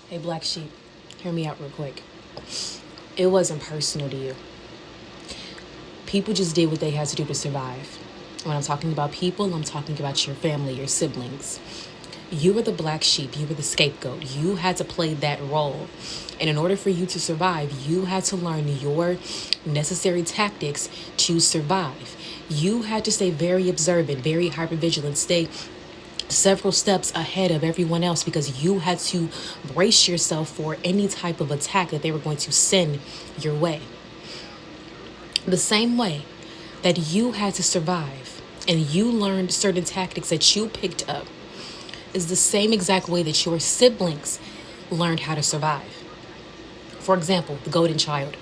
Hey, Black Sheep, hear me out real quick. It wasn't personal to you. People just did what they had to do to survive. When I'm talking about people, I'm talking about your family, your siblings. You were the black sheep, you were the scapegoat. You had to play that role. And in order for you to survive, you had to learn your necessary tactics to survive. You had to stay very observant, very hypervigilant, stay several steps ahead of everyone else because you had to brace yourself for any type of attack that they were going to send your way. The same way that you had to survive and you learned certain tactics that you picked up is the same exact way that your siblings learned how to survive. For example, the golden child.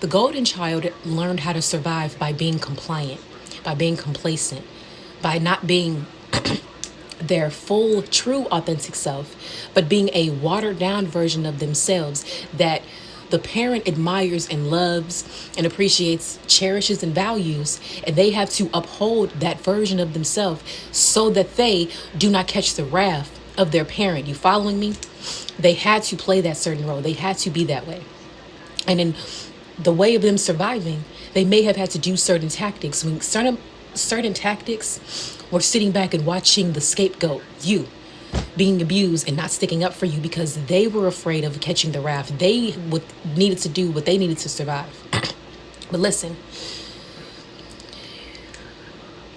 The golden child learned how to survive by being compliant, by being complacent, by not being their full, true, authentic self, but being a watered down version of themselves that the parent admires and loves and appreciates, cherishes and values, and they have to uphold that version of themselves so that they do not catch the wrath of their parent. You following me? They had to play that certain role. They had to be that way. And in the way of them surviving, they may have had to do certain tactics. When certain tactics were sitting back and watching the scapegoat, you, being abused and not sticking up for you because they were afraid of catching the wrath. They needed to do what they needed to survive. But listen,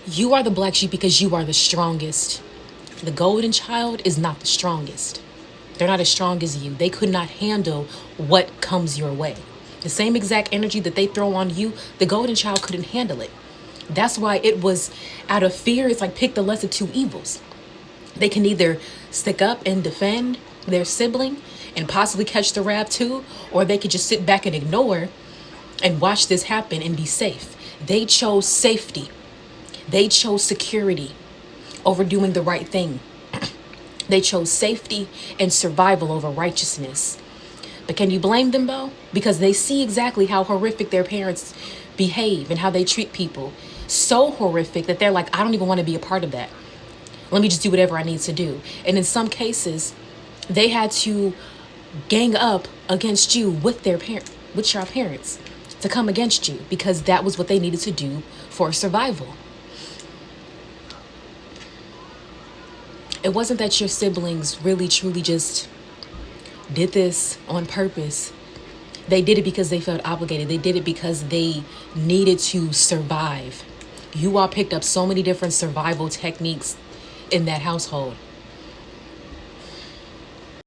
you are the black sheep because you are the strongest. The golden child is not the strongest. They're not as strong as you. They could not handle what comes your way. The same exact energy that they throw on you, the golden child couldn't handle it. That's why it was out of fear. It's like pick the lesser two evils. They can either stick up and defend their sibling and possibly catch the wrath too, or they could just sit back and ignore and watch this happen and be safe. They chose safety. They chose security over doing the right thing. They chose safety and survival over righteousness. But can you blame them though? Because they see exactly how horrific their parents behave and how they treat people. So horrific that they're like, I don't even want to be a part of that. Let me just do whatever I need to do. And in some cases, they had to gang up against you with your parents to come against you because that was what they needed to do for survival. It wasn't that your siblings really truly just did this on purpose. They did it because they felt obligated. They did it because they needed to survive. You all picked up so many different survival techniques in that household.